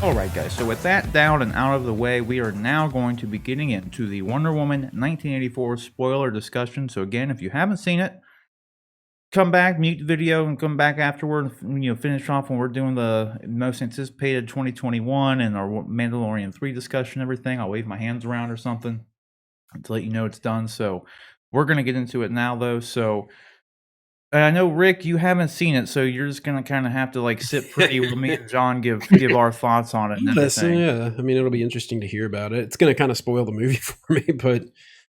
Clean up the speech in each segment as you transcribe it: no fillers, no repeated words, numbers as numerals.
Alright guys, so with that down and out of the way, we are now going to be getting into the Wonder Woman 1984 spoiler discussion. So again, if you haven't seen it, come back, mute the video, and come back afterward, and finish off when we're doing the most anticipated 2021 and our Mandalorian 3 discussion and everything. I'll wave my hands around or something to let you know it's done. So we're going to get into it now though. So I know, Rick, you haven't seen it, so you're just gonna kind of have to like sit pretty with me and John give our thoughts on it and Listen, everything. yeah. I mean, it'll be interesting to hear about it. It's going to kind of spoil the movie for me, but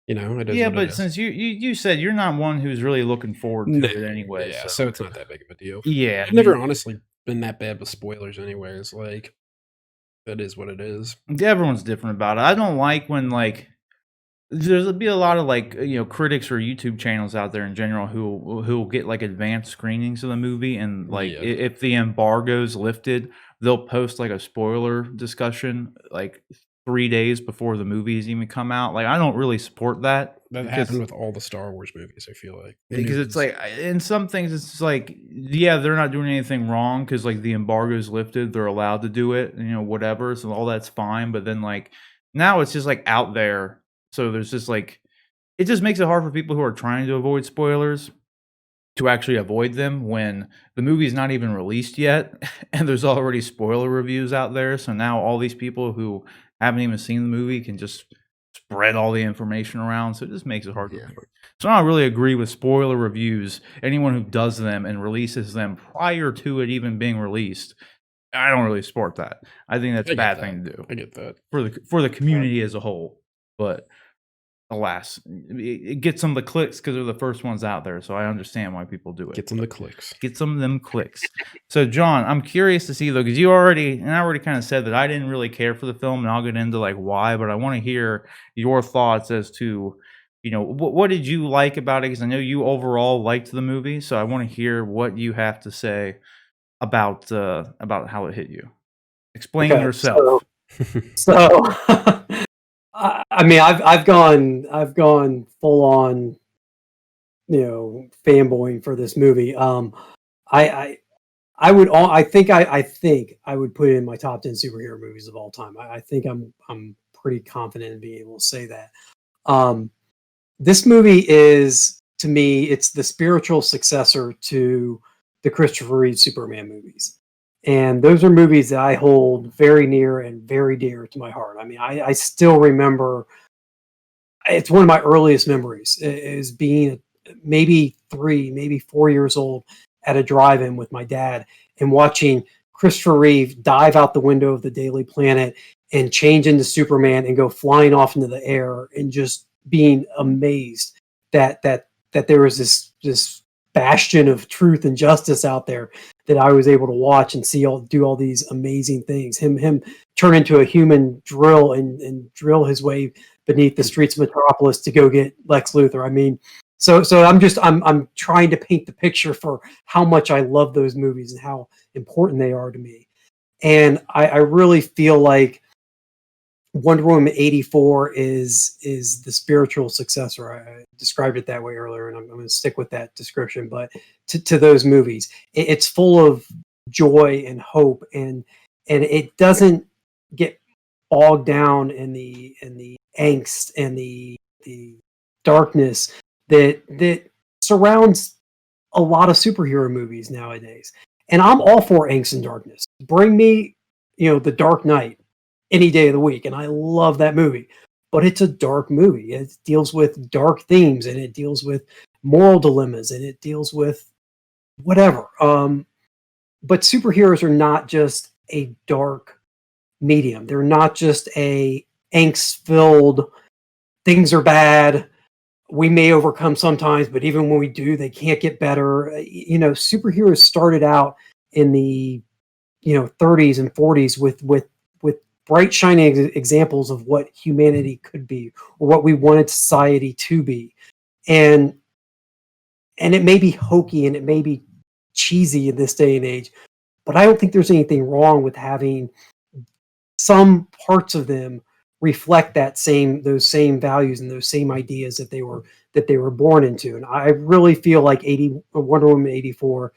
it is Yeah, what it but is. since you said you're not one who's really looking forward to No, it anyway, yeah. so So it's not that big of a deal. yeah, I've never honestly been that bad with spoilers, anyways. Like, that is what it is. everyone's different about it. I don't like when like there's be a lot of like critics or YouTube channels out there in general who will get like advanced screenings of the movie and like Yeah, if the embargo's lifted, they'll post like a spoiler discussion like 3 days before the movies even come out. Like I don't really support that that happened with all the Star Wars movies. I feel like the because new it's ones. like in some things it's just like yeah they're not doing anything wrong because like the embargo's lifted, they're allowed to do it, whatever, so all that's fine. But then like now it's just like out there, so there's just like it just makes it hard for people who are trying to avoid spoilers to actually avoid them when the movie's not even released yet and there's already spoiler reviews out there. So now all these people who haven't even seen the movie can just spread all the information around. So it just makes it hard to Yeah. avoid. So I don't really agree with spoiler reviews. Anyone who does them and releases them prior to it even being released, I don't really support that. I think that's I a get bad that. thing to do I get that. for the community as a whole. But alas, it gets some of the clicks because they're the first ones out there. So I understand why people do it. Get some of the clicks. Get some of them clicks. So, John, I'm curious to see though, because I already kind of said that I didn't really care for the film, and I'll get into like why. But I want to hear your thoughts as to, what did you like about it? Because I know you overall liked the movie, so I want to hear what you have to say about how it hit you. Explain Okay, yourself. so I mean, I've gone full on, fanboying for this movie. I would I think I would put it in my top 10 superhero movies of all time. I think I'm pretty confident in being able to say that. This movie is, to me, it's the spiritual successor to the Christopher Reeve Superman movies. And those are movies that I hold very near and very dear to my heart. I mean, I still remember, it's one of my earliest memories is being maybe 3, maybe 4 years old at a drive-in with my dad and watching Christopher Reeve dive out the window of the Daily Planet and change into Superman and go flying off into the air, and just being amazed that there was this bastion of truth and justice out there that I was able to watch and see do all these amazing things. Him turn into a human drill and drill his way beneath the streets of Metropolis to go get Lex Luthor. I mean, so I'm trying to paint the picture for how much I love those movies and how important they are to me. And I really feel like Wonder Woman 84 is the spiritual successor. I described it that way earlier, and I'm going to stick with that description. But to those movies, it's full of joy and hope, and it doesn't get bogged down in the angst and the darkness that surrounds a lot of superhero movies nowadays. And I'm all for angst and darkness. Bring me, The Dark Knight any day of the week, and I love that movie. But it's a dark movie. It deals with dark themes, and it deals with moral dilemmas, and it deals with whatever. But superheroes are not just a dark medium. They're not just a angst-filled, things are bad, we may overcome sometimes, but even when we do, they can't get better. Superheroes started out in the 30s and 40s with bright shining examples of what humanity could be, or what we wanted society to be. And it may be hokey and it may be cheesy in this day and age, but I don't think there's anything wrong with having some parts of them reflect those same values and those same ideas that they were born into. And I really feel like Wonder Woman 84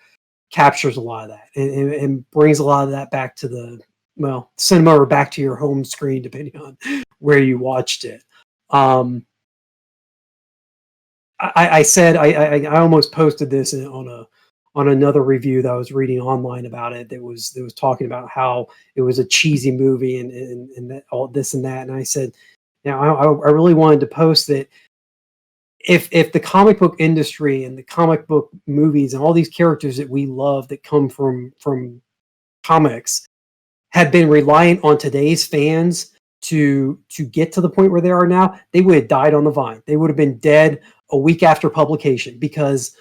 captures a lot of that and brings a lot of that back to the cinema or back to your home screen, depending on where you watched it. I said I almost posted this on another review that I was reading online about it that was talking about how it was a cheesy movie and that all this and that, and I said, I really wanted to post that if the comic book industry and the comic book movies and all these characters that we love that come from comics had been reliant on today's fans to get to the point where they are now, they would have died on the vine. They would have been dead a week after publication, because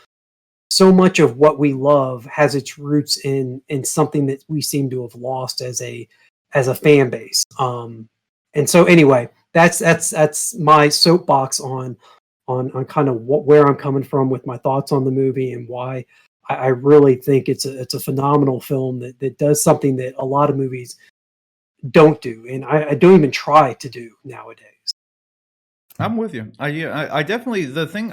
so much of what we love has its roots in something that we seem to have lost as a fan base. And so anyway, that's my soapbox on kind of where I'm coming from with my thoughts on the movie and why I really think it's a phenomenal film that does something that a lot of movies don't do, and I don't even try to do nowadays. I'm with you. I definitely, the thing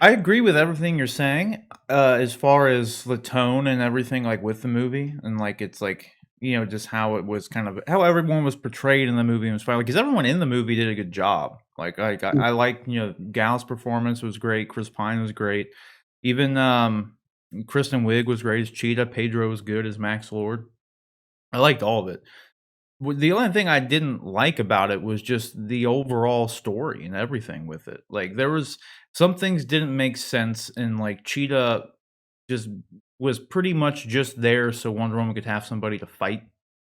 I agree with everything you're saying, as far as the tone and everything, like with the movie, and like it's like, just how it was kind of how everyone was portrayed in the movie was fine, because everyone in the movie did a good job. Like I like, Gal's performance was great, Chris Pine was great, even Kristen Wiig was great as Cheetah, Pedro was good as Max Lord. I liked all of it. The only thing I didn't like about it was just the overall story and everything with it. Like, there was some things didn't make sense, and like Cheetah just was pretty much just there so Wonder Woman could have somebody to fight,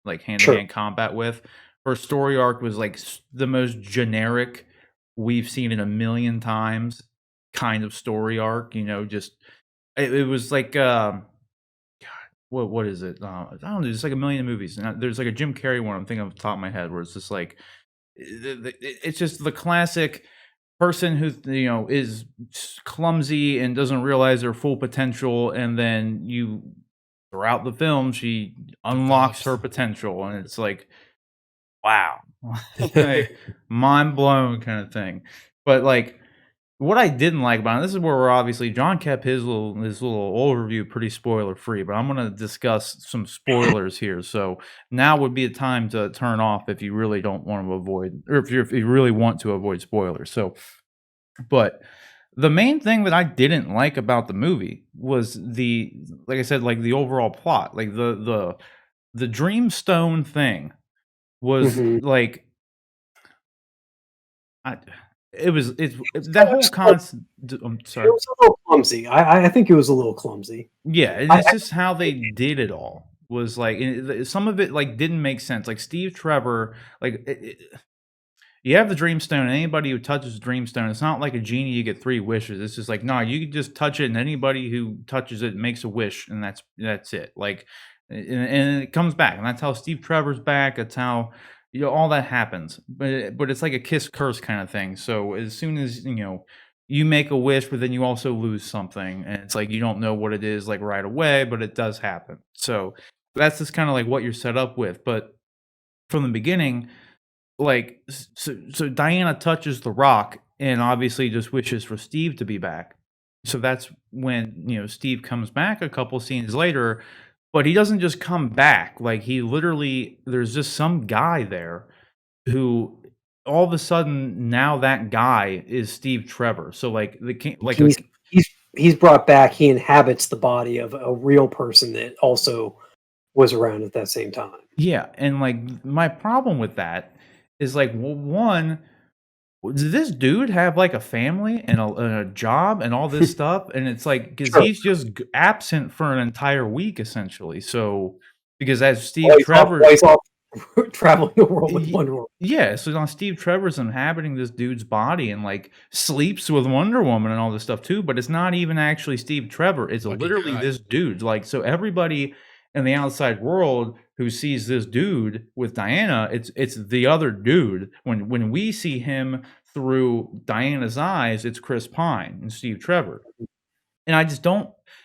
like hand-to-hand combat with. Her story arc was like the most generic we've seen in a million times kind of story arc. Just it was like what is it? I don't know. There's like a million movies, and there's like a Jim Carrey one I'm thinking off the top of my head where it's just like it's just the classic person who is clumsy and doesn't realize their full potential, and then throughout the film she unlocks her potential, and it's like, wow, like, mind blown kind of thing. But like, what I didn't like about it, this is where we're obviously John kept his little overview pretty spoiler free, but I'm going to discuss some spoilers here. So now would be a time to turn off if you really don't want to avoid, or if you really want to avoid spoilers. So, but the main thing that I didn't like about the movie was like I said, like the overall plot, like the Dreamstone thing was like, that whole concept. I'm sorry. It was a little clumsy. I think it was a little clumsy. Yeah, and it's just how they did it all was like, some of it like didn't make sense. Like Steve Trevor, like you have the Dreamstone, and anybody who touches the Dreamstone, it's not like a genie you get 3 wishes. It's just like, no, you can just touch it, and anybody who touches it makes a wish, and that's it. Like, and it comes back, and that's how Steve Trevor's back. That's how all that happens. But it's like a kiss curse kind of thing. So as soon as you make a wish, but then you also lose something, and it's like you don't know what it is like right away, but it does happen. So that's just kind of like what you're set up with. But from the beginning, like, so Diana touches the rock and obviously just wishes for Steve to be back. So that's when Steve comes back a couple scenes later, but he doesn't just come back. Like, he literally, there's just some guy there who all of a sudden now that guy is Steve Trevor. So like he's brought back. He inhabits the body of a real person that also was around at that same time. Yeah, and like my problem with that is like, well, one, does this dude have like a family and a job and all this stuff? And it's like, because he's just absent for an entire week essentially. So because as Steve Trevor, he's off traveling the world with Wonder Woman. Yeah, so now Steve Trevor's inhabiting this dude's body and like sleeps with Wonder Woman and all this stuff too. But it's not even actually Steve Trevor. It's literally this dude. Like, so everybody in the outside world who sees this dude with Diana, it's the other dude. When we see him through Diana's eyes, it's Chris Pine and Steve Trevor. And I just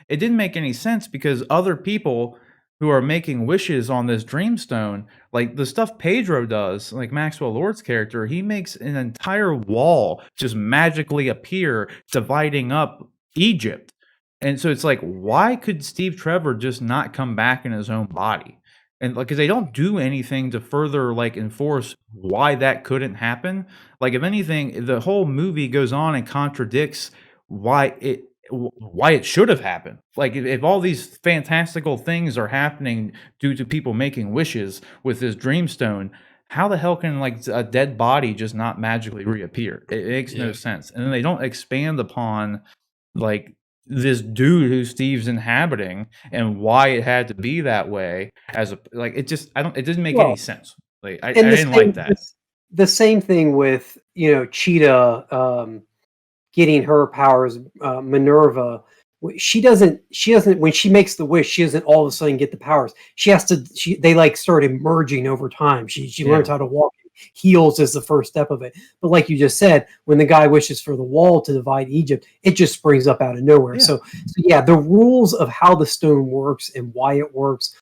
it didn't make any sense, because other people who are making wishes on this Dreamstone, like the stuff Pedro does, like Maxwell Lord's character, he makes an entire wall just magically appear, dividing up Egypt. And so it's like, why could Steve Trevor just not come back in his own body? and like, 'cause they don't do anything to further, like, enforce why that couldn't happen. Like, if anything, the whole movie goes on and contradicts why it should have happened. Like, if all these fantastical things are happening due to people making wishes with this dreamstone, how the hell can, like, a dead body just not magically reappear? It makes no Yeah. sense, and then they don't expand upon, like, this dude who Steve's inhabiting and why it had to be that way as a like, it just I don't it didn't make any Well, sense. Like, I and didn't like that. the same thing with, Cheetah, getting her powers, Minerva. She doesn't when she makes the wish, she doesn't all of a sudden get the powers. She has to. They like start emerging over time. She Yeah. learns how to walk. Heals is the first step of it. But like you just said, when the guy wishes for the wall to divide Egypt, it just springs up out of nowhere. Yeah. So yeah, the rules of how the stone works and why it works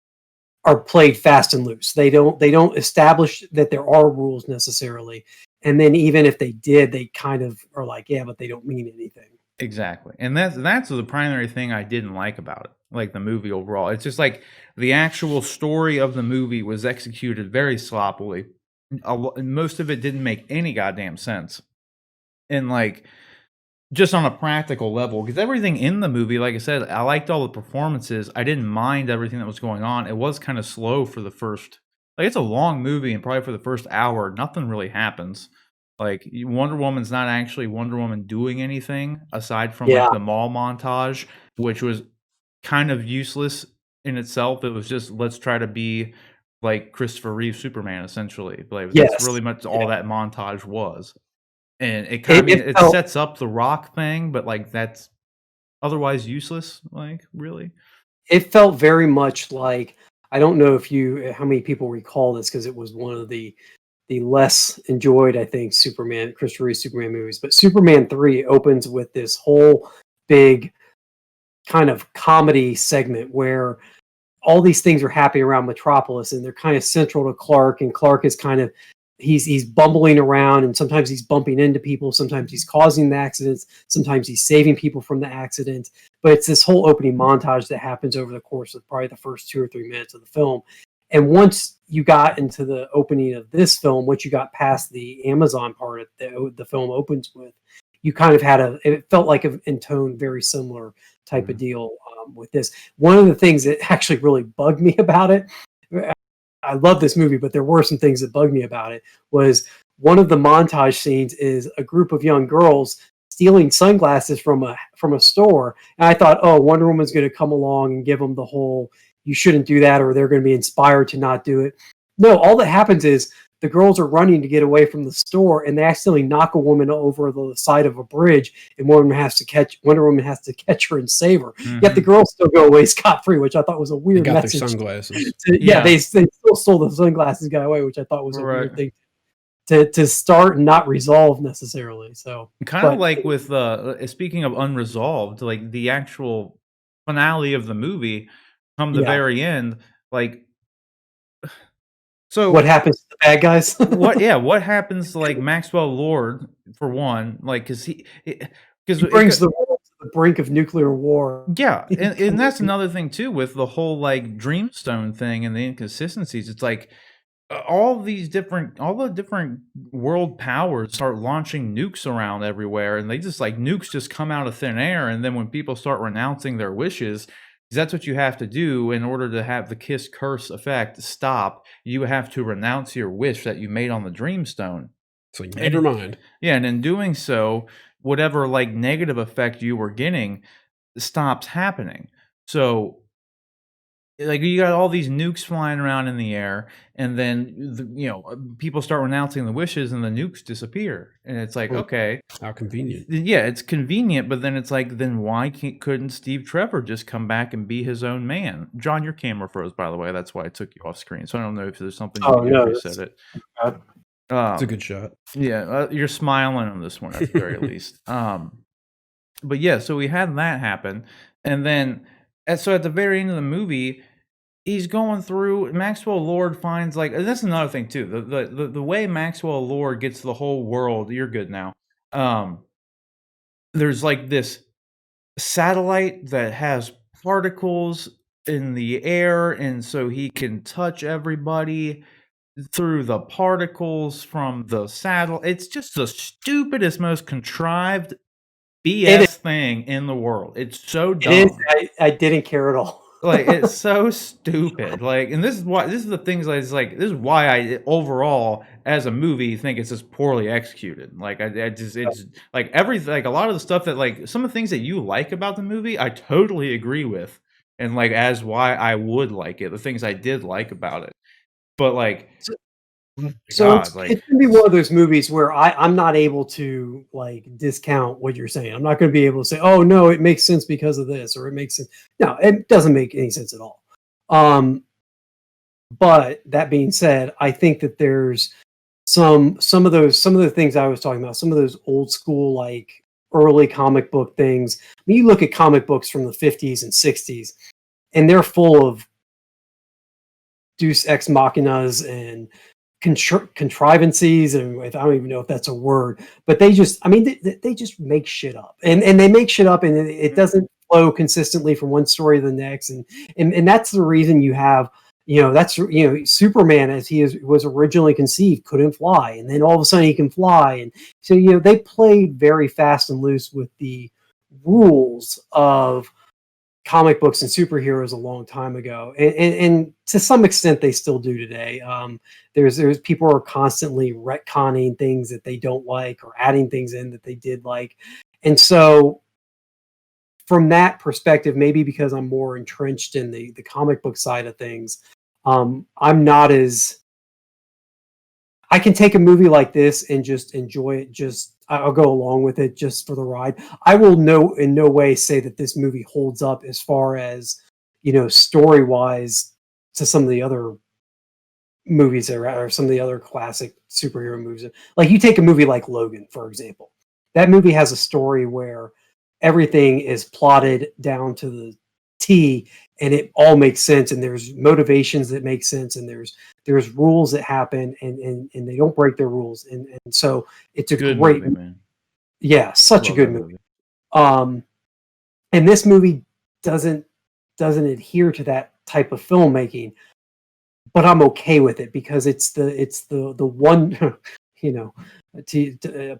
are played fast and loose. They don't establish that there are rules necessarily. And then even if they did, they kind of are like, yeah, but they don't mean anything. Exactly, and that's the primary thing I didn't like about it, like, the movie overall. It's just, like, the actual story of the movie was executed very sloppily. And most of it didn't make any goddamn sense. And, like, just on a practical level, because everything in the movie, like I said, I liked all the performances. I didn't mind everything that was going on. It was kinda slow for the first like, it's a long movie, and probably for the first hour, nothing really happens. Like, Wonder Woman's not actually Wonder Woman doing anything aside from, like, Yeah. the mall montage, which was kind of useless in itself. It was just, let's try to be like Christopher Reeve Superman, essentially. Like, that's really Yes. much all Yeah. that montage was. And it kinda I It, mean, it it felt sets up the Rock thing, but, like, that's otherwise useless, like, really? it felt very much like, I don't know if you how many people recall this because it was one of the less enjoyed, I think, Superman, Christopher Reeve Superman movies. But Superman 3 opens with this whole big kind of comedy segment where all these things are happening around Metropolis, and they're kind of central to Clark, and Clark is kind of he's bumbling around, and sometimes he's bumping into people, sometimes he's causing the accidents, sometimes he's saving people from the accident. But it's this whole opening montage that happens over the course of probably the first 2 or 3 minutes of the film. And once you got into the opening of this film, once you got past the Amazon part that the film opens with, you kind of had it felt like in tone very similar type of Mhm. deal with this. One of the things that actually really bugged me about it, I love this movie, but there were some things that bugged me about it, was one of the montage scenes is a group of young girls stealing sunglasses from a store. And I thought, oh, Wonder Woman's going to come along and give them the whole, you shouldn't do that, or they're going to be inspired to not do it. No, all that happens is the girls are running to get away from the store, and they accidentally knock a woman over the side of a bridge, and Wonder Woman has to catch her and save her. Yet the Mhm. girls still go away scot free, which I thought was a They weird got their message. sunglasses. Yeah, Yeah. they still stole the sunglasses guy away, which I thought was a Right. weird thing to start and not resolve necessarily. So, Kinda but like with, speaking of unresolved, like, the actual finale of the movie, come the yeah, very end, like what so happens to the bad guys? what happens to, like, Maxwell Lord, for one? Like, 'cause He 'cause it brings the world to the brink of nuclear war. yeah, and that's another thing too with the whole, like, Dreamstone thing and the inconsistencies. It's like, all the different world powers start launching nukes around everywhere, and they just like nukes just come out of thin air. And then when people start renouncing their wishes, 'cause that's what you have to do in order to have the kiss curse effect stop. You have to renounce your wish that you made on the Dreamstone. It's like, never And mind. yeah, and in doing so, whatever like negative effect you were getting stops happening. So like, you got all these nukes flying around in the air, and then people start renouncing the wishes, and the nukes disappear, and it's like, Mm. okay, How convenient. yeah, it's convenient, but then it's like, then why couldn't Steve Trevor just come back and be his own man? John, your camera froze, by the way. That's why I took you off screen. So I don't know if there's something you Oh could do if no, you said it. It's a Um, good shot. yeah, you're smiling on this one at the very least. But yeah, so we had that happen, and then so at the very end of the movie, he's going through Maxwell Lord finds, like and that's another thing too, the way Maxwell Lord gets the whole world you're good now, um, there's, like, this satellite that has particles in the air, and so he can touch everybody through the particles from the saddle. It's just the stupidest, most contrived It is. BS thing in the world. It's so It is. dumb. I didn't care at all. Like, it's so stupid. Like, and this is the things that is like, this is why I overall, as a movie, think it's just poorly executed. Like, I just, it's like everything, like a lot of the stuff that, like, some of the things that you like about the movie, I totally agree with. And like, as why I would like it, the things I did like about it. But like, So God, it's like, it's gonna be one of those movies where I'm not able to like discount what you're saying. I'm not gonna be able to say, oh no, it makes sense because of this, or it makes sense. No, it doesn't make any sense at all. But that being said, I think that there's some of the things I was talking about, some of those old school like early comic book things. I mean, you look at comic books from the 50s and 60s, and they're full of Deus ex machinas and contrivances, and if I don't even know if that's a word, but they just, I mean, they just make shit up, and they make shit up, and it doesn't flow consistently from one story to the next, and that's the reason you have, that's Superman, as was originally conceived, couldn't fly, and then all of a sudden he can fly, and so they played very fast and loose with the rules of comic books and superheroes a long time ago, and to some extent they still do today. There's people are constantly retconning things that they don't like or adding things in that they did like, and so from that perspective, maybe because I'm more entrenched in the comic book side of things, I'm not as I can take a movie like this and just enjoy it. Just I'll go along with it just for the ride. I will in no way say that this movie holds up as far as story wise to some of the other movies that are, or some of the other classic superhero movies. Like you take a movie like Logan, for example. That movie has a story where everything is plotted down to the T, and it all makes sense, and there's motivations that make sense, and there's rules that happen, and they don't break their rules, and so it's a good great movie, man. yeah, such a Love good that movie. And this movie doesn't adhere to that type of filmmaking, but I'm okay with it because it's the one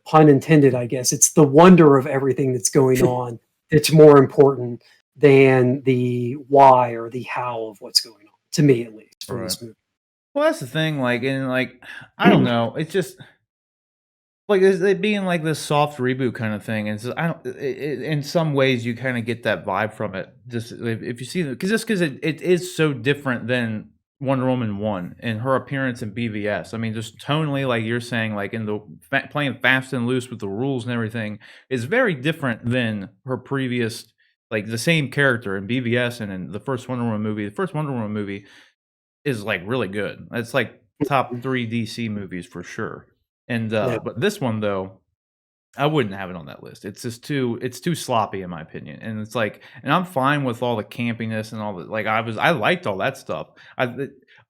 pun intended, I guess. It's the wonder of everything that's going on that's more important than the why or the how of what's going on, to me at least, from Right. this movie. Well, that's the thing. Like, and like, I don't know. It's just like it being like this soft reboot kind of thing. And so I don't. In some ways, you kind of get that vibe from it. Just if you see the because it is so different than Wonder Woman 1 and her appearance in BVS. I mean, just tonally, like you're saying, like in the playing fast and loose with the rules and everything is very different than her previous, like the same character in BVS and in the first Wonder Woman movie. The first Wonder Woman movie is like really good. It's like top 3 DC movies for sure. And Yeah. but this one though, I wouldn't have it on that list. It's just too sloppy in my opinion. And it's like, and I'm fine with all the campiness and all the like. I liked all that stuff.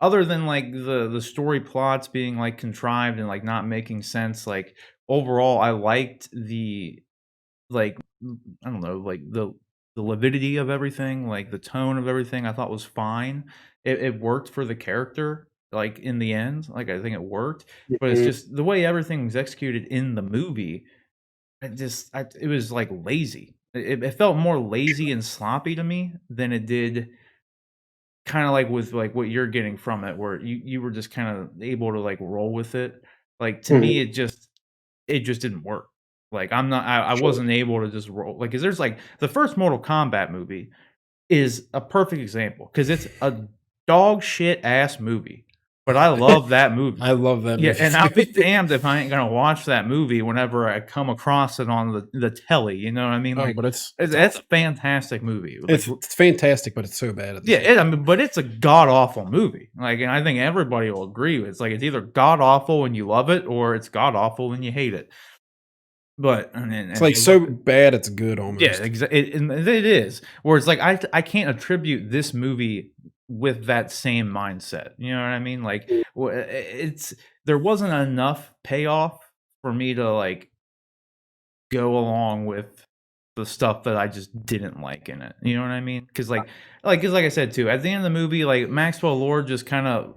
Other than like the story plots being like contrived and like not making sense. Like overall, I liked the like I don't know, like the lividity of everything, like the tone of everything. I thought was fine. It worked for the character. Like in the end, like I think it worked. But it's Mhm. just the way everything was executed in the movie it was like lazy. It felt more lazy and sloppy to me than it did kind of like with like what you're getting from it, where you were just kind of able to like roll with it. Like to me, Mhm. it just didn't work. Like I Sure. wasn't able to just roll like because there's like the first Mortal Kombat movie is a perfect example because it's a dog shit ass movie, but I love that movie. I love that Yeah, movie and I'll be too. damned if I ain't gonna watch that movie whenever I come across it on the telly, you know what I mean? Oh, Like, but it's that's a awesome. fantastic movie. Like, It's fantastic, but it's so bad at the yeah, same I time. mean, but it's a god awful movie. Like, and I think everybody will agree. It's like it's either god awful when you love it, or it's god awful when you hate it. But It's like so bad it's good yeah, almost. and it is. Where it's like I can't attribute this movie with that same mindset. You know what I mean? Like, it's there wasn't enough payoff for me to like go along with the stuff that I just didn't like in it. You know what I mean? Because like I said too, at the end of the movie, like Maxwell Lord just kind of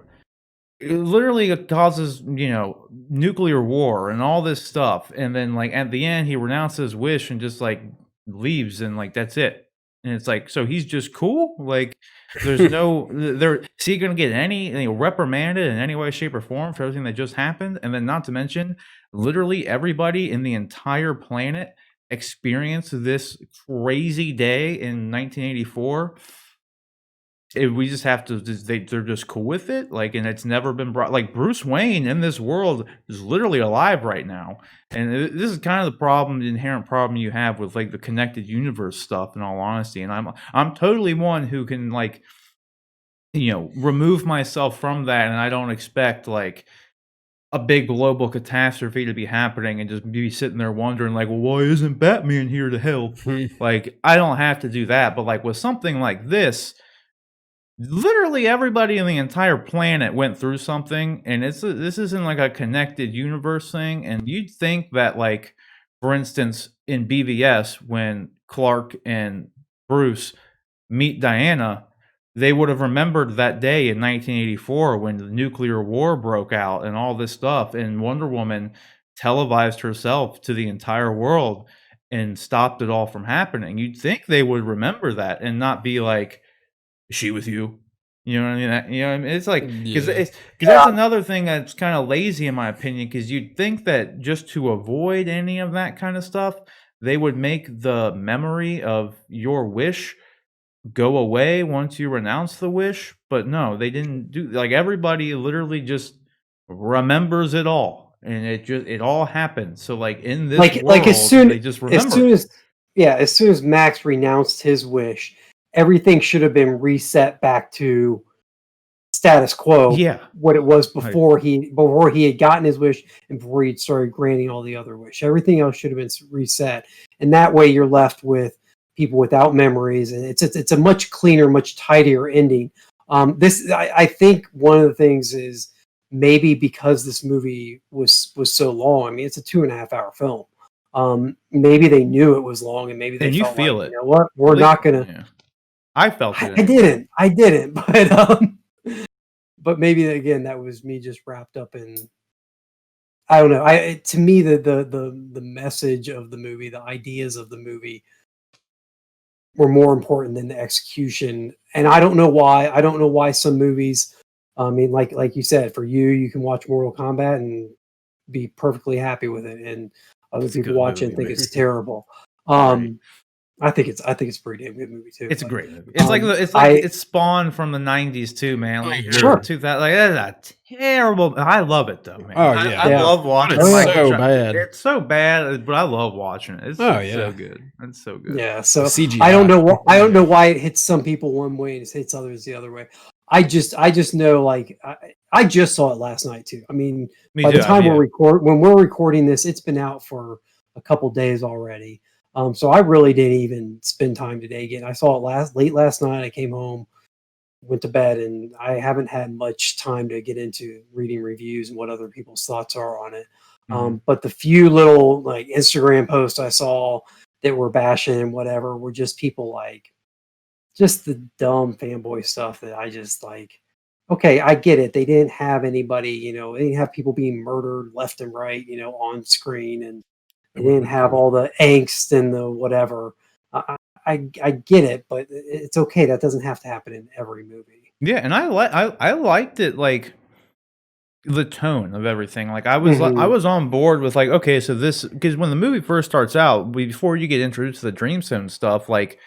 literally causes nuclear war and all this stuff, and then like at the end he renounces his wish and just like leaves, and like that's it. And it's like, so he's just cool. Like there's no there. Is he gonna get any reprimanded in any way, shape, or form for everything that just happened? And then not to mention, literally everybody in the entire planet experienced this crazy day in 1984. We just have to they're just cool with it, like, and it's never been brought, like, Bruce Wayne in this world is literally alive right now, and this is kind of the problem, the inherent problem you have with like the connected universe stuff, in all honesty. And I'm totally one who can like remove myself from that, and I don't expect like a big global catastrophe to be happening and just be sitting there wondering like, well, why isn't Batman here to help? Like, I don't have to do that, but like with something like this, literally everybody in the entire planet went through something, and this isn't like a connected universe thing. And you'd think that, like, for instance, in BVS, when Clark and Bruce meet Diana, they would have remembered that day in 1984 when the nuclear war broke out and all this stuff, and Wonder Woman televised herself to the entire world and stopped it all from happening. You'd think they would remember that and not be like, "Is she with you?" You know what I mean? You know what I mean? It's like, because that's another thing that's kind of lazy in my opinion. Because you'd think that just to avoid any of that kind of stuff, they would make the memory of your wish go away once you renounce the wish. But no, they didn't do. Like, everybody literally just remembers it all, and it all happens. So like in this world, like as soon they just remember. as soon as Max renounced his wish, everything should have been reset back to status quo. Yeah, what it was before he had gotten his wish and before he started granting all the other wish. Everything else should have been reset, and that way you're left with people without memories, and it's a much cleaner, much tidier ending. I think one of the things is maybe because this movie was so long. I mean, it's a 2.5 hour film. Maybe they knew it was long, and maybe they and you felt feel like, it. you know what, we're not gonna. Yeah. I felt it. I didn't, but maybe again that was me just wrapped up in. I don't know. To me, the message of the movie, the ideas of the movie, were more important than the execution. And I don't know why. I don't know why some movies. I mean, like you said, for you can watch Mortal Kombat and be perfectly happy with it, and other people watch it and think it's terrible. Right. I think it's a pretty damn good movie too. It's a great movie. It's like it's spawned from the 90s too, man. Like, sure. 2000, like, that's a terrible. I love it though, man. Oh yeah, I love watching it. It's so bad. It's so bad, but I love watching it. It's so good. It's so good. Yeah. So CGI. I don't know why it hits some people one way and it hits others the other way. I just know, like, I just saw it last night too. I mean, by the time when we're recording this, it's been out for a couple days already. So I really didn't even spend time today again. I saw it late last night. I came home, went to bed, and I haven't had much time to get into reading reviews and what other people's thoughts are on it. But the few little like Instagram posts I saw that were bashing and whatever were just people like, just the dumb fanboy stuff that I just like. Okay, I get it. They didn't have anybody, they didn't have people being murdered left and right, on screen, and they didn't have all the angst and the whatever. I get it, but it's okay. That doesn't have to happen in every movie. Yeah, and I liked it, like the tone of everything. Like I was on board with like, okay, so this, because when the movie first starts out, before you get introduced to the Dreamstone stuff, like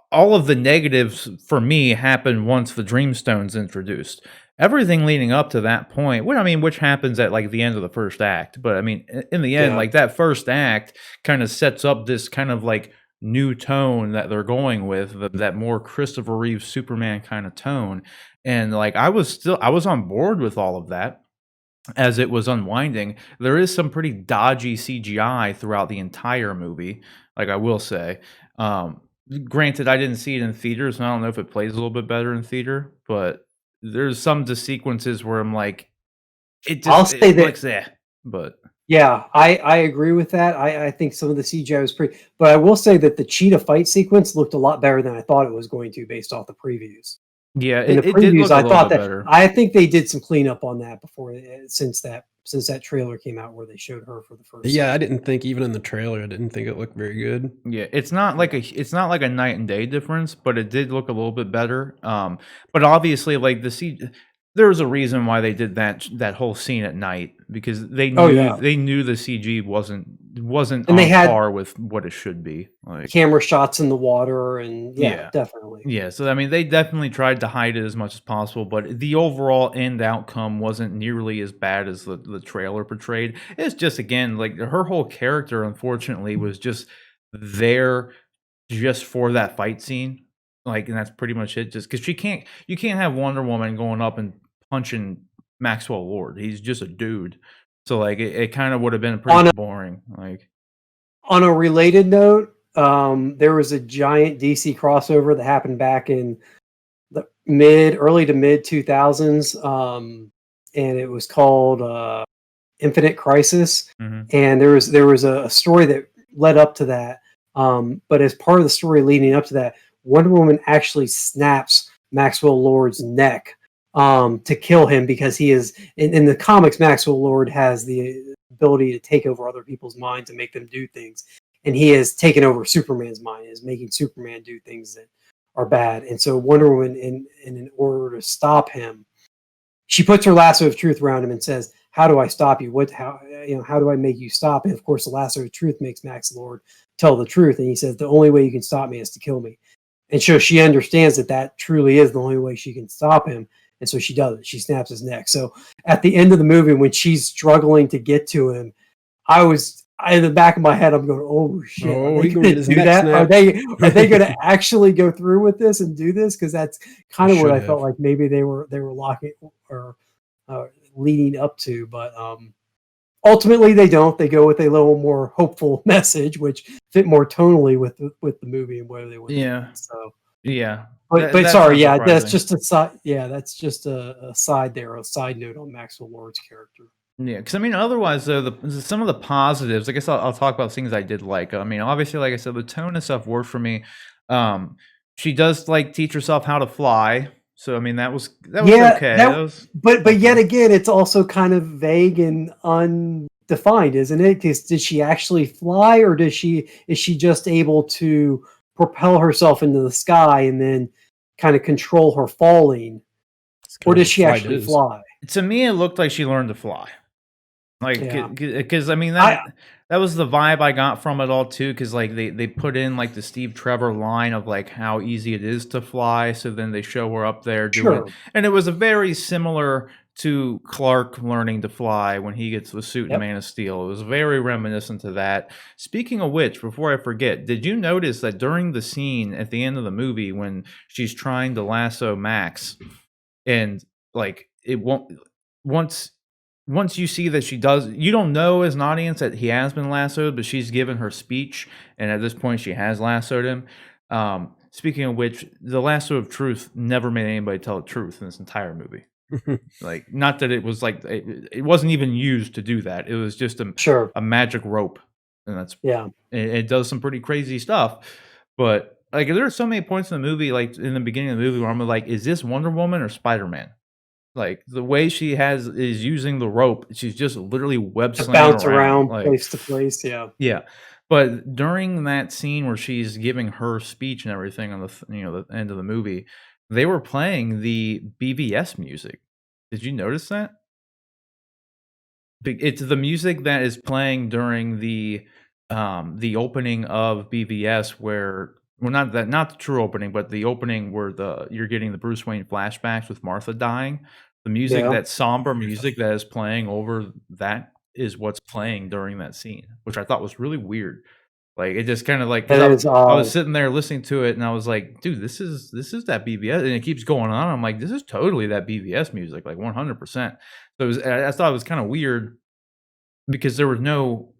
all of the negatives for me happen once the Dreamstone's introduced. Everything leading up to that point, which happens at like the end of the first act, but I mean, in the end, like that first act kind of sets up this kind of like new tone that they're going with, that more Christopher Reeve Superman kind of tone. And like I was on board with all of that as it was unwinding. There is some pretty dodgy CGI throughout the entire movie, like I will say. Granted, I didn't see it in theaters, and I don't know if it plays a little bit better in theater, but there's some sequences where I'm like, it just looks but Yeah, I agree with that. I think some of the CGI was pretty, but I will say that the cheetah fight sequence looked a lot better than I thought it was going to based off the previews. Yeah, In the it did previews, look a I little thought bit that better. I think they did some cleanup on that before since that trailer came out where they showed her for the first Yeah, I time. didn't think even in the trailer, I didn't think it looked very good. Yeah, it's not like a night and day difference, but it did look a little bit better. But obviously, like there's a reason why they did that whole scene at night because Oh yeah, they knew the CG wasn't and they on had par with what it should be. Like, camera shots in the water, and yeah, yeah. definitely. Yeah, so I mean, they definitely tried to hide it as much as possible, but the overall end outcome wasn't nearly as bad as the trailer portrayed. It's just again like her whole character, unfortunately, was just there just for that fight scene. Like, and that's pretty much it. Just because you can't have Wonder Woman going up and punching Maxwell Lord. He's just a dude. So like, it kind of would have been pretty On boring. Like, On a related note, there was a giant DC crossover that happened back in the early to mid 2000s, and it was called Infinite Crisis. mhm. And there was a story that led up to that, but as part of the story leading up to that, Wonder Woman actually snaps Maxwell Lord's neck to kill him because he is in the comics. Maxwell Lord has the ability to take over other people's minds and make them do things, and he has taken over Superman's mind, is making Superman do things that are bad. And so Wonder Woman, in order to stop him, she puts her lasso of truth around him and says, "How do I stop you? How do I make you stop?" And of course, the lasso of truth makes Max Lord tell the truth, and he says, "The only way you can stop me is to kill me." And so she understands that truly is the only way she can stop him, and so she does it. She snaps his neck. So at the end of the movie, when she's struggling to get to him, in the back of my head, I'm going, "Oh shit, are Oh, they he gonna going get to his do neck that? snapped. Are they going to actually go through with this and do this?" Because that's kind of what Should I felt have. like maybe they were locking or leading up to, but ultimately they don't. They go with a little more hopeful message, which fit more tonally with the movie and where they went with Yeah, it. So, yeah. but That's sorry, not yeah, that's surprising. just a side. Yeah, that's just a side there, a side note on Maxwell Lord's character. Yeah, because I mean, otherwise, though, some of the positives. I guess I'll talk about things I did like. I mean, obviously, like I said, the tone and stuff worked for me. Um, she does like teach herself how to fly, so I mean, that was Yeah, okay. That that. was But yet okay. again, it's also kind of vague and undefined, isn't it? Because did she actually fly, or is she just able to propel herself into the sky and then kind of control her falling, It's or kind of does what she flight actually is. fly? To me, it looked like she learned to fly. Like, Yeah, because I mean I that was the vibe I got from it all too. Because like they put in like the Steve Trevor line of like how easy it is to fly. So then they show her up there doing, sure. and it was a very similar to Clark learning to fly when he gets the suit in Yep. Man of Steel. It was very reminiscent to that. Speaking of which, before I forget, did you notice that during the scene at the end of the movie when she's trying to lasso Max and like it won't once once you see that she does, you don't know as an audience that he has been lassoed, but she's given her speech, and at this point she has lassoed him. Speaking of which, the lasso of truth never made anybody tell the truth in this entire movie. Like, not that it was like it wasn't even used to do that. It was just Sure. a magic rope, and Yeah. it does some pretty crazy stuff. But like, there are so many points in the movie, like in the beginning of the movie, where I'm like, is this Wonder Woman or Spider Man? Like, the way she is using the rope, she's just literally web To slinging bounce around, around like, place to place. Yeah. yeah. But during that scene where she's giving her speech and everything on the end of the movie, they were playing the BVS music. Did you notice that? It's the music that is playing during the opening of BVS where well, not the true opening, but the opening where you're getting the Bruce Wayne flashbacks with Martha dying. The music, Yeah. that somber music that is playing over that is what's playing during that scene, which I thought was really weird. Like, it just kinda like because That is I was odd. sitting there listening to it and I was like, "Dude, this is that BVS," and it keeps going on. I'm like, "This is totally that BVS music, like 100%." So it was I thought it was kinda weird because there was no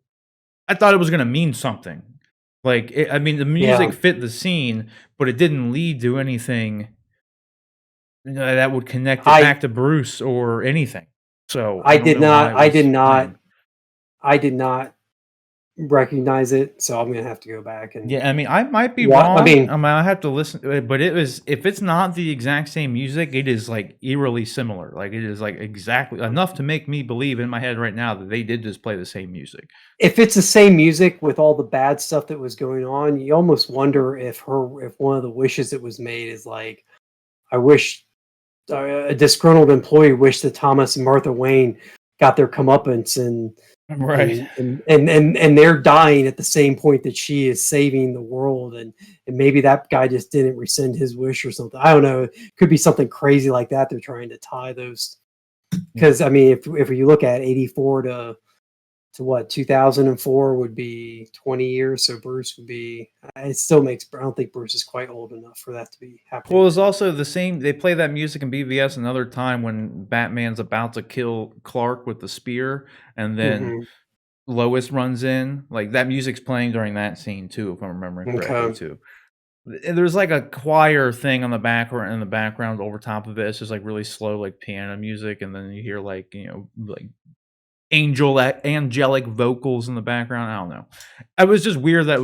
I thought it was gonna mean something. Like, I mean, the Yeah. music fit the scene, but it didn't lead to anything, that would connect it I back to Bruce or anything. So, I I don't did know why not it I did was not playing. I did not recognize it, so I'm gonna have to go back and Yeah, I mean, I might be what. I wrong. mean, I have to listen to it, but it was if it's not the exact same music, it is like eerily similar. Like it is like exactly enough to make me believe in my head right now that they did just play the same music. if it's the same music with all the bad stuff that was going on, you almost wonder if one of the wishes that was made is like, I wish a disgruntled employee wished that Thomas and Martha Wayne got their comeuppance Right. and they're dying at the same point that she is saving the world, and maybe that guy just didn't rescind his wish or something. I don't know. It could be something crazy like that. They're trying to tie those because I mean, if you look at 84 to what 2004 would be 20 years, so Bruce would be. It still makes. I don't think Bruce is quite old enough for that to be happening. Well, it's also the same. They play that music in BVS another time when Batman's about to kill Clark with the spear, and then Mhm. Lois runs in. Like that music's playing during that scene too, if I'm remembering correctly Okay. too. And there's like a choir thing on the background in the background over top of it. It's just like really slow, like piano music, and then you hear like like angelic vocals in the background. I don't know. It was just weird that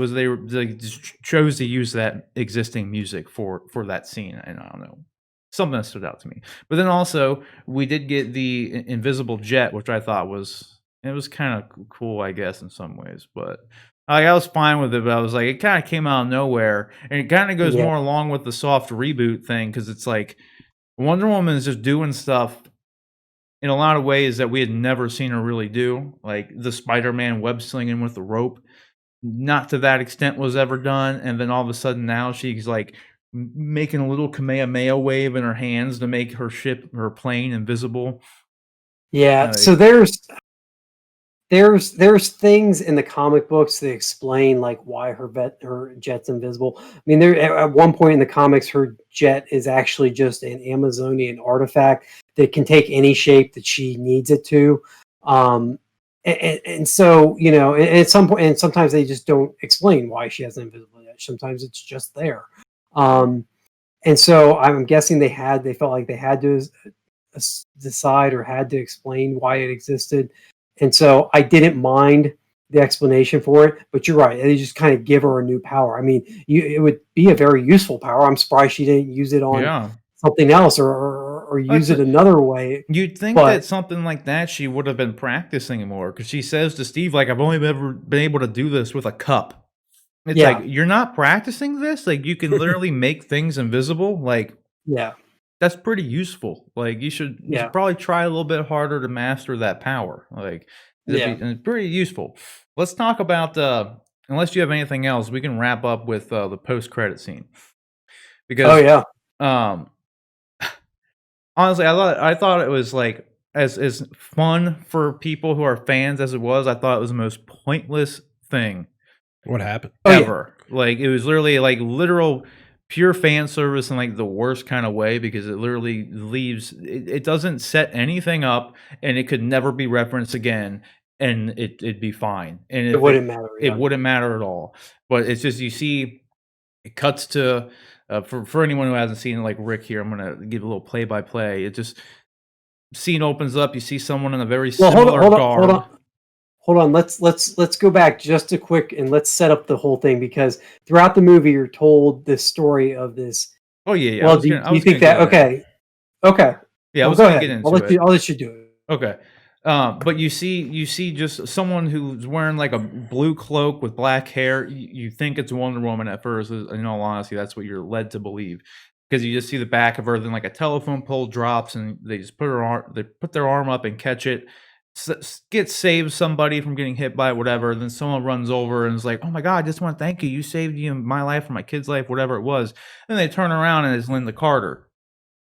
they just chose to use that existing music for that scene, and I don't know. Something that stood out to me. But then also we did get the invisible jet, which I thought was it was kind of cool, I guess, in some ways. But I was fine with it, but I was like, it kind of came out of nowhere, and it kind of goes Yeah. more along with the soft reboot thing because it's like Wonder Woman is just doing stuff in a lot of ways that we had never seen her really do, like the Spider-Man web slinging with the rope. Not to that extent was ever done, and then all of a sudden now she's like making a little Kamehameha wave in her hands to make her plane invisible. Yeah. So Like, there's things in the comic books that explain like why her jet's invisible. I mean, there at one point in the comics, her jet is actually just an Amazonian artifact that can take any shape that she needs it to. And so at some point, and sometimes they just don't explain why she has an invisible jet. Sometimes it's just there. And so I'm guessing they felt like they had to decide or had to explain why it existed. And so I didn't mind the explanation for it, but you're right. They just kind of give her a new power. I mean, it would be a very useful power. I'm surprised she didn't use it on yeah. something else or use That's it a another way. You'd think that But something like that she would have been practicing more because she says to Steve, like, "I've only ever been able to do this with a cup." It's like, yeah, "You're not practicing this? Like, you can literally make things invisible? Like, yeah, that's pretty useful. Like, you should yeah, probably try a little bit harder to master that power." Like, it'd be yeah. and it's pretty useful. Let's talk about, unless you have anything else, we can wrap up with, the post-credit scene Oh because, yeah. um honestly, I thought it was, like, as fun for people who are fans as it was, I thought it was the most pointless thing What happened? Oh yeah. ever. Like, it was literally, like, literal pure fan service in, like, the worst kinda way because it literally leaves it doesn't set anything up, and it could never be referenced again, and it'd be fine. And It if wouldn't matter. it Yeah. wouldn't matter at all. But it's just you see it cuts to for anyone who hasn't seen it, like Rick here, I'm gonna give a little play by play. It just scene opens up. You see someone in a very Well, hold on, similar hold on, hold garb. on. Hold on, let's go back just a quick and let's set up the whole thing because throughout the movie you're told this story of this. Oh yeah, yeah. Well, I do you was gonna think go that there. okay? Okay. Yeah, I Well, was go gonna get ahead. into it. I'll let you do it. Okay. But you see just someone who's wearing like a blue cloak with black hair. You think it's Wonder Woman at first. In all honesty, that's what you're led to believe because you just see the back of her. Then like a telephone pole drops, and they just they put their arm up and catch it. Saves somebody from getting hit by it, whatever. Then someone runs over and is like, "Oh my god, I just want to thank you. You saved my life or my kid's life, whatever it was." And they turn around and it's Linda Carter.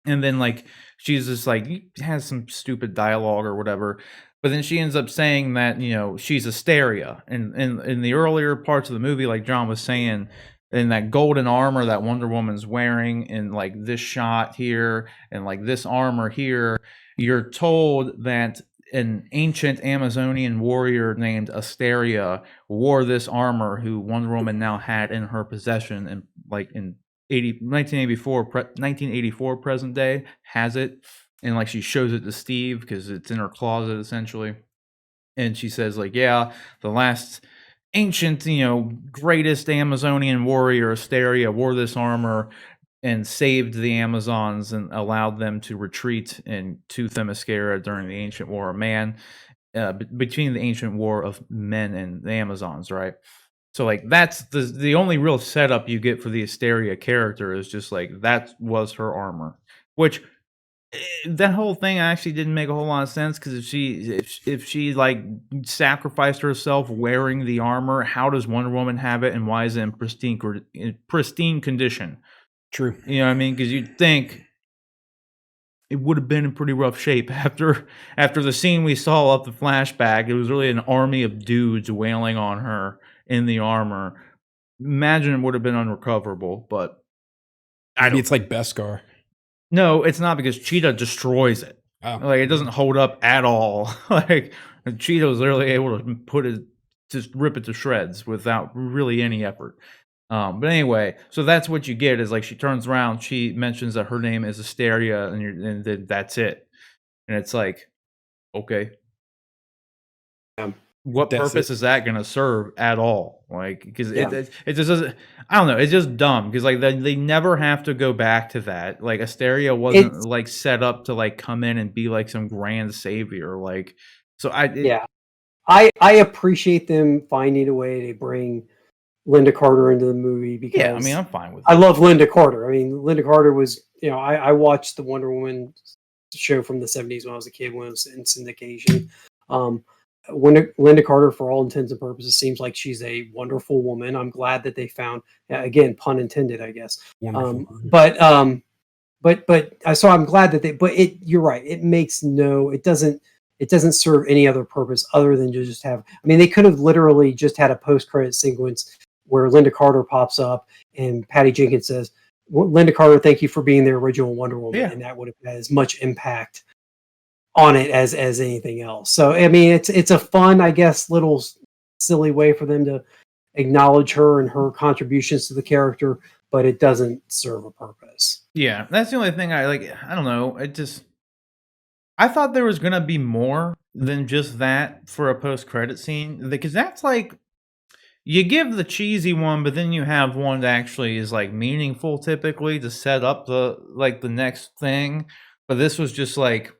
And then, like, she's just like has some stupid dialogue or whatever, but then she ends up saying that, she's hysteria. And in the earlier parts of the movie, like John was saying, in that golden armor that Wonder Woman's wearing, in like this shot here, and like this armor here, you're told that an ancient Amazonian warrior named Asteria wore this armor, who Wonder Woman now had in her possession, and like in 1984 present day has it, and like she shows it to Steve because it's in her closet essentially. and she says like, yeah, the last ancient, greatest Amazonian warrior, Asteria, wore this armor and saved the Amazons and allowed them to retreat into Themyscira during the ancient war of man, between the ancient war of men and the Amazons, right? So like that's the only real setup you get for the Asteria character is just like that was her armor, which that whole thing actually didn't make a whole lot of sense because if she like sacrificed herself wearing the armor, how does Wonder Woman have it and why is it in pristine condition? True. You know what I mean? Because you'd think it would have been in pretty rough shape after the scene we saw of the flashback. It was really an army of dudes wailing on her in the armor. Imagine it would have been unrecoverable, but Maybe it's like Beskar. No, it's not because Cheetah destroys it. Oh. Like it doesn't hold up at all. Like Cheetah was literally able to just rip it to shreds without really any effort. But anyway, so that's what you get is like she turns around, she mentions that her name is Asteria, and then that's it. And it's like, okay. What purpose is that going to serve at all? Like, because it just doesn't. I don't know. It's just dumb because like they never have to go back to that. Like Asteria wasn't like set up to like come in and be like some grand savior. Like, so I appreciate them finding a way to bring Linda Carter into the movie because I mean I'm fine with it. I love Linda Carter. I mean Linda Carter was I watched the Wonder Woman show from the 70s when I was a kid when it was in syndication. Linda Carter, for all intents and purposes, seems like she's a wonderful woman. I'm glad that they found, again, pun intended, I guess. But so I'm glad that you're right. It doesn't serve any other purpose other than to just have, I mean, they could have literally just had a post-credit sequence where Linda Carter pops up and Patty Jenkins says, Linda Carter, thank you for being the original Wonder Woman. Yeah. And that would have had as much impact on it as anything else. So I mean it's a fun, I guess, little silly way for them to acknowledge her and her contributions to the character, but it doesn't serve a purpose. Yeah, that's the only thing I don't know. I thought there was gonna be more than just that for a post-credit scene because that's like you give the cheesy one, but then you have one that actually is like meaningful typically to set up the next thing. But this was just like.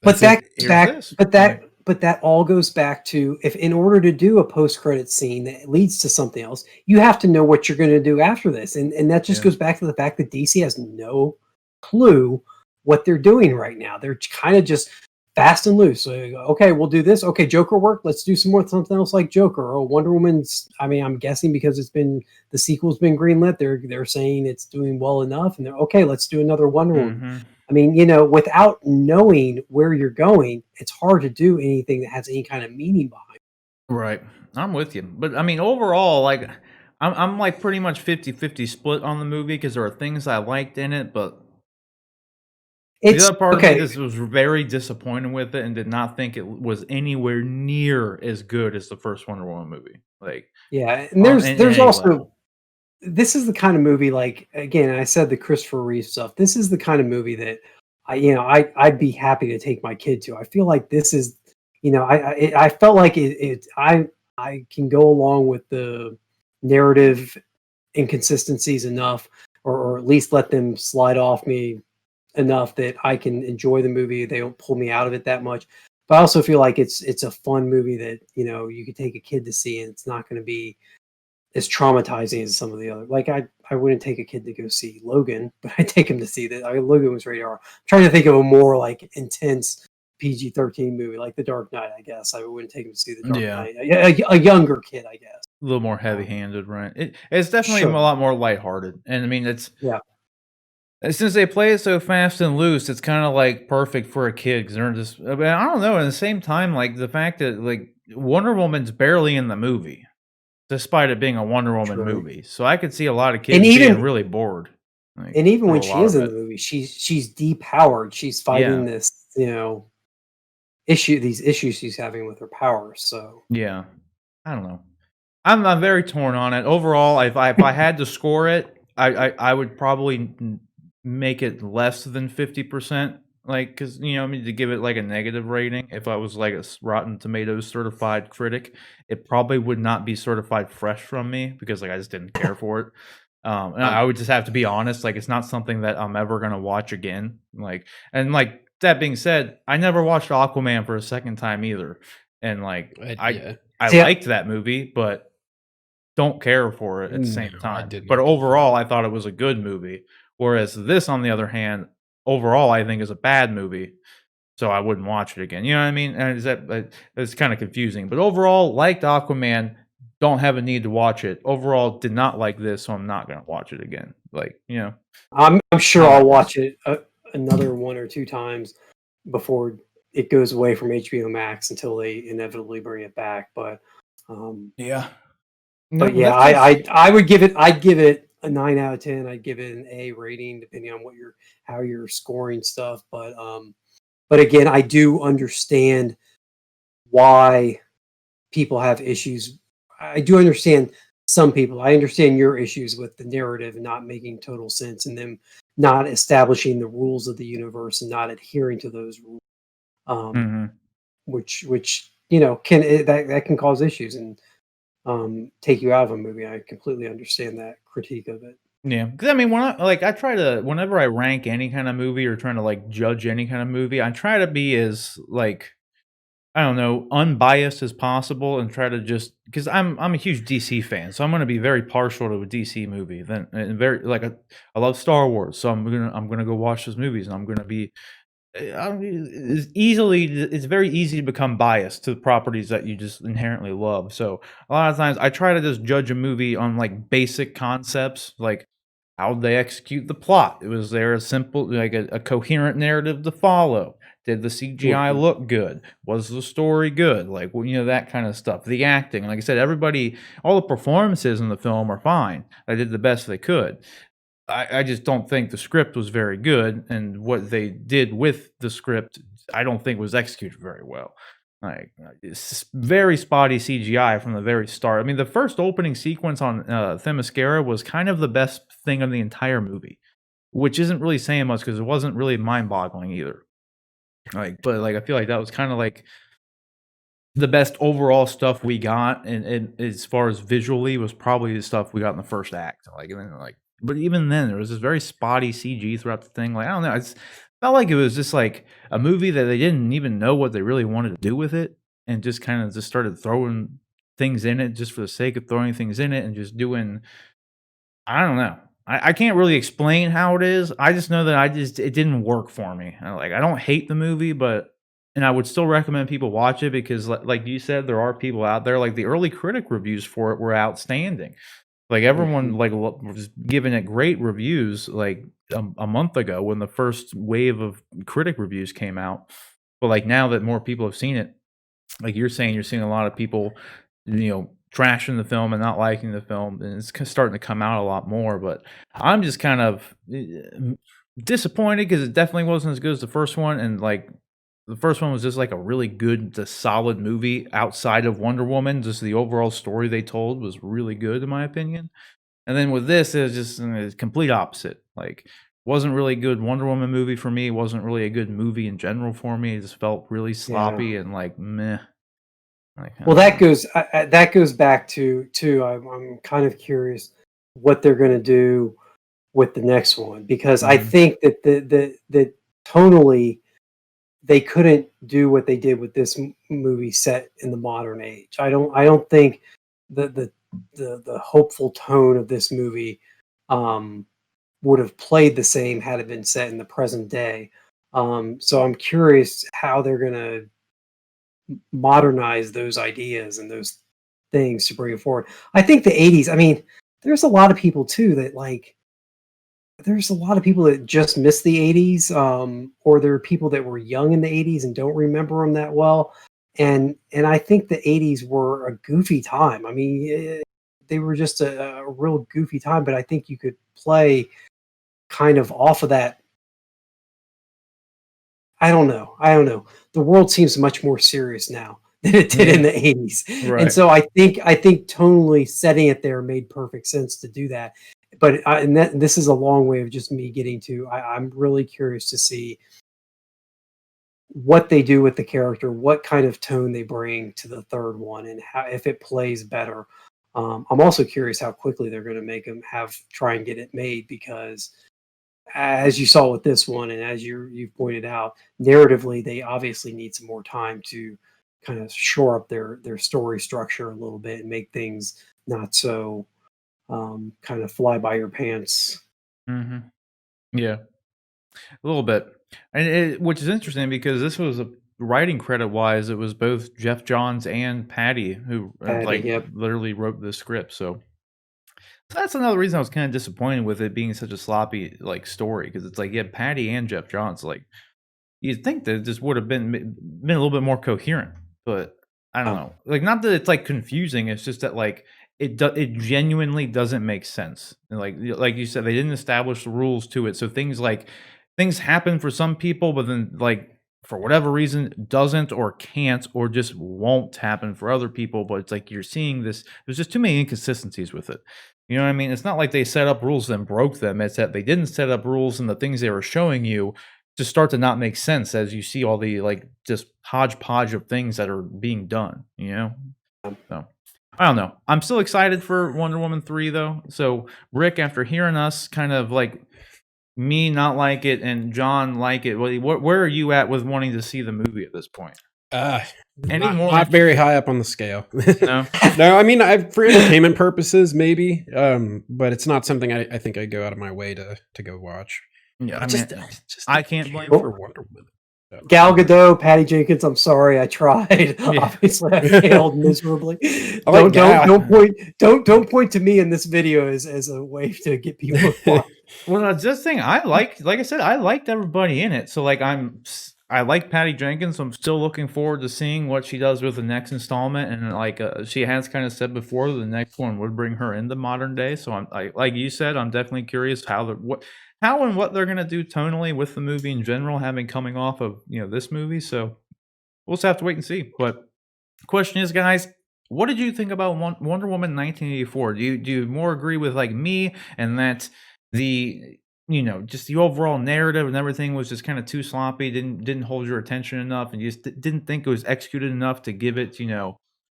But that all goes back to if in order to do a post-credit scene that leads to something else, you have to know what you're going to do after this. And that just goes back to the fact that DC has no clue what they're doing right now. They're kind of just fast and loose. So, okay, we'll do this. Okay, Joker worked. Let's do something else like Joker. Oh, Wonder Woman's, I mean, I'm guessing because the sequel's been greenlit, they're saying it's doing well enough. And they're okay, let's do another Wonder Woman. I mean, without knowing where you're going, it's hard to do anything that has any kind of meaning behind it. Right. I'm with you. But I mean, overall, like, I'm like pretty much 50-50 split on the movie because there are things I liked in it, but the other part of me was very disappointed with it and did not think it was anywhere near as good as the first Wonder Woman movie. Like, yeah, and there's also level. This is the kind of movie, like, again, I said the Christopher Reeve stuff. This is the kind of movie that I'd be happy to take my kid to. I feel like this is, I felt like I can go along with the narrative inconsistencies enough, or at least let them slide off me enough that I can enjoy the movie. They don't pull me out of it that much. But I also feel like it's a fun movie that, you could take a kid to see and it's not going to be as traumatizing as some of the other. Like I wouldn't take a kid to go see Logan, but I'd take him to see that. Logan was rated R. I'm trying to think of a more like intense PG-13 movie, like The Dark Knight. I guess I wouldn't take him to see The Dark Knight. A younger kid, I guess. A little more heavy-handed, right? It's definitely a lot more lighthearted, and I mean since they play it so fast and loose, it's kind of like perfect for a kid because they're just. I mean, I don't know. At the same time, like the fact that like Wonder Woman's barely in the movie. Despite it being a Wonder Woman movie. So I could see a lot of kids being really bored. Like, and even when she is in the movie, she's depowered. She's fighting this, these issues she's having with her powers. So yeah, I don't know. I'm very torn on it. Overall, if I had to score it, I would probably make it less than 50%. like, because I mean, to give it like a negative rating, if I was like a Rotten Tomatoes certified critic, it probably would not be certified fresh from me because like I just didn't care for it. And I would just have to be honest, like it's not something that I'm ever gonna watch again. Like that being said, I never watched Aquaman for a second time either, and like Yeah. I See, liked that movie, but don't care for it at the same No, I time. did But not care for overall, it. I thought it was a good movie. Whereas this, on the other hand, overall, I think is a bad movie. So I wouldn't watch it again. You know what I mean? And it's kind of confusing. But overall, liked Aquaman. Don't have a need to watch it. Overall, did not like this, so I'm not gonna watch it again. Like I'm sure how I'll that is. watch it another 1 or 2 times before it goes away from HBO Max until they inevitably bring it back. Yeah. No, But but yeah, that's just I would give it, I'd give it a 9 out of 10. I'd give it an A rating depending on how you're scoring stuff. But again, I do understand why people have issues. I do understand some people. I understand your issues with the narrative not making total sense and them not establishing the rules of the universe and not adhering to those rules. Um, mhm. which that can cause issues and take you out of a movie. I completely understand that critique of it. Yeah, because I mean, I try to whenever I rank any kind of movie or trying to like judge any kind of movie, I try to be as like I don't know, unbiased as possible and try to just because I'm a huge DC fan, so I'm gonna be very partial to a DC movie. Then and very like I love Star Wars, so I'm gonna go watch those movies and I'm gonna be I mean, it's very easy to become biased to the properties that you just inherently love. So a lot of times I try to just judge a movie on like basic concepts, like how they execute the plot. Was there a simple, like a coherent narrative to follow? Did the CGI Mhm. look good? Was the story good? Like, well, that kind of stuff. The acting, like I said, all the performances in the film are fine. They did the best they could. I just don't think the script was very good, and what they did with the script, I don't think was executed very well. Like it's very spotty CGI from the very start. I mean, the first opening sequence on Themyscira was kind of the best thing of the entire movie, which isn't really saying much because it wasn't really mind-boggling either. But like I feel like that was kind of like the best overall stuff we got, and as far as visually was probably the stuff we got in the first act. Like, and then like, but even then, there was this very spotty CG throughout the thing. Like, I don't know, it's felt like it was just like a movie that they didn't even know what they really wanted to do with it, and just kind of just started throwing things in it just for the sake of throwing things in it, and just doing I don't know. I can't really explain how it is. I just know that it didn't work for me. I don't hate the movie, but and I would still recommend people watch it because like you said, there are people out there like the early critic reviews for it were outstanding. Like everyone Mhm. was giving it great reviews like a month ago when the first wave of critic reviews came out. But like now that more people have seen it, like you're saying, you're seeing a lot of people, trashing the film and not liking the film, and it's starting to come out a lot more. But I'm just kind of disappointed because it definitely wasn't as good as the first one, and like the first one was just like a really good, just solid movie outside of Wonder Woman. Just the overall story they told was really good, in my opinion. And then with this, it was just complete opposite. Like, wasn't really good Wonder Woman movie for me. Wasn't really a good movie in general for me. It just felt really Yeah. sloppy and like meh. Like I Well, don't know. that goes back to I'm kind of curious what they're going to do with the next one because I Mhm. think that the tonally they couldn't do what they did with this movie set in the modern age. I don't think the the the hopeful tone of this movie um, would have played the same had it been set in the present day. So I'm curious how they're going to modernize those ideas and those things to bring it forward. I think the 80s, I mean, there's a lot of people too that like there's a lot of people that just miss the 80s, or there are people that were young in the 80s and don't remember them that well. And I think the 80s were a goofy time. I mean, they were just a real goofy time, but I think you could play kind of off of that. I don't know. I don't know. The world seems much more serious now than it did in Yeah. the 80s. And Right. so I think tonally setting it there made perfect sense to do that. But this is a long way of just me getting to I'm really curious to see what they do with the character, what kind of tone they bring to the third one, and how if it plays better. I'm also curious how quickly they're going to make them try and get it made, because as you saw with this one, and as you pointed out, narratively they obviously need some more time to kind of shore up their story structure a little bit and make things not so kind of fly by your pants. Hmm. Yeah, a little bit, and which is interesting because this was a writing credit wise, it was both Jeff Johns and Patty who Patty, like yep. literally wrote the script. So that's another reason I was kind of disappointed with it being such a sloppy like story, because it's like you had Patty and Jeff Johns. Like you'd think that this would have been a little bit more coherent, but I don't Oh, know. Like, not that it's like confusing. It's just that like it genuinely doesn't make sense. And like you said, they didn't establish the rules to it. So things happen for some people, but then like for whatever reason doesn't or can't or just won't happen for other people. But it's like you're seeing this. There's just too many inconsistencies with it. You know what I mean? It's not like they set up rules and broke them. It's that they didn't set up rules, and the things they were showing you just start to not make sense as you see all the like just hodgepodge of things that are being done, you know? So I don't know. I'm still excited for Wonder Woman 3 though. So Rick, after hearing us kind of like me not like it and John like it, where are you at with wanting to see the movie at this point? Any Not, more not very high up on the scale. No? No, I mean, for entertainment purposes, maybe, but it's not something I think I go out of my way to go watch. Yeah, Just I can't blame for Wonder Woman. Gal Gadot, Patty Jenkins. I'm sorry, I tried. Yeah. Obviously, I failed miserably. I like Don't point to me in this video as a way to get people to watch. Well, that's this thing. Like I said, I liked everybody in it. So like I like Patty Jenkins. So I'm still looking forward to seeing what she does with the next installment. And like she has kind of said before, the next one would bring her into modern day. So like you said, I'm definitely curious how and what they're gonna do tonally with the movie in general, having coming off of this movie. So we'll just have to wait and see. But question is, guys, what did you think about Wonder Woman 1984? Do you more agree with like me, and that the just the overall narrative and everything was just kind of too sloppy, didn't hold your attention enough, and you just didn't think it was executed enough to give it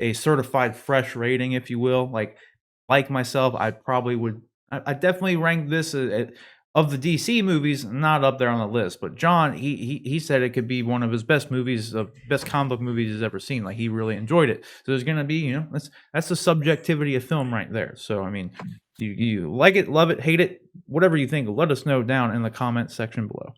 a certified fresh rating, if you will? Like myself, I probably would. I definitely rank this of the DC movies, not up there on the list. But John, he said it could be one of his best movies, best comic book movies he's ever seen. Like, he really enjoyed it. So there's gonna be, that's the subjectivity of film right there. So I mean, you like it, love it, hate it, whatever you think. Let us know down in the comment section below.